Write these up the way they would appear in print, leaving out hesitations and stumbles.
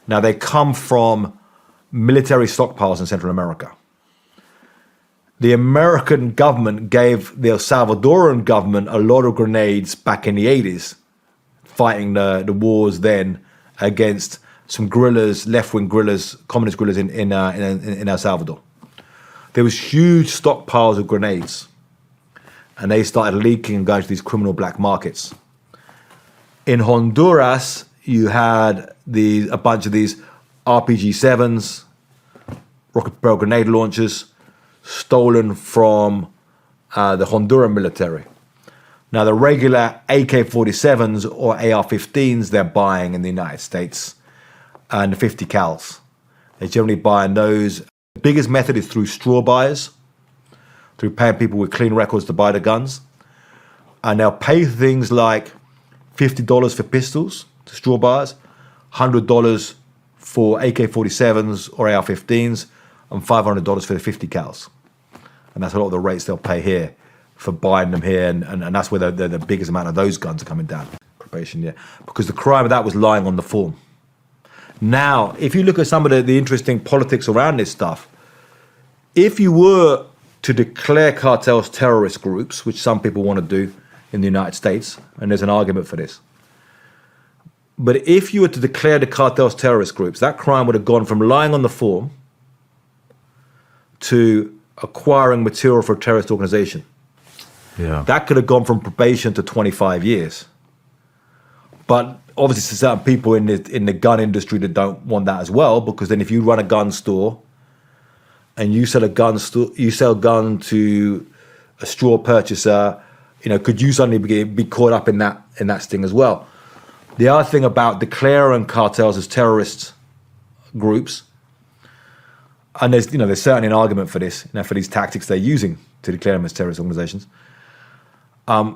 Now, they come from military stockpiles in Central America. The American government gave the El Salvadoran government a lot of grenades back in the 80s, fighting the wars then against some guerrillas, left-wing guerrillas, communist guerrillas in El Salvador. There was huge stockpiles of grenades, and they started leaking and going to these criminal black markets. In Honduras, you had a bunch of these RPG-7s, rocket propelled grenade launchers, stolen from the Honduran military. Now, the regular AK-47s or AR-15s they're buying in the United States, and the 50 cals. They're generally buying those. The biggest method is through straw buyers, through paying people with clean records to buy the guns. And they'll pay things like $50 for pistols to straw buyers, $100 for AK-47s or AR-15s, and $500 for the 50 cals. And that's a lot of the rates they'll pay here for buying them here, and that's where the biggest amount of those guns are coming down. Probation, yeah. Because the crime of that was lying on the form. Now, if you look at some of the interesting politics around this stuff, if you were to declare cartels terrorist groups, which some people want to do in the United States, and there's an argument for this, but if you were to declare the cartels terrorist groups, that crime would have gone from lying on the form to acquiring material for a terrorist organization. Yeah. That could have gone from probation to 25 years. But obviously, there's certain people in the gun industry that don't want that as well, because then if you run a gun store and you sell a gun to a straw purchaser, could you suddenly be caught up in that sting as well? The other thing about declaring cartels as terrorist groups, and there's certainly an argument for this, for these tactics they're using to declare them as terrorist organizations,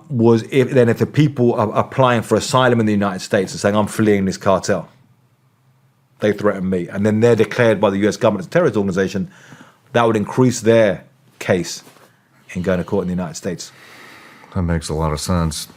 was if the people are applying for asylum in the United States and saying, I'm fleeing this cartel, they threaten me, and then they're declared by the US government as a terrorist organization, that would increase their case in going to court in the United States. That makes a lot of sense.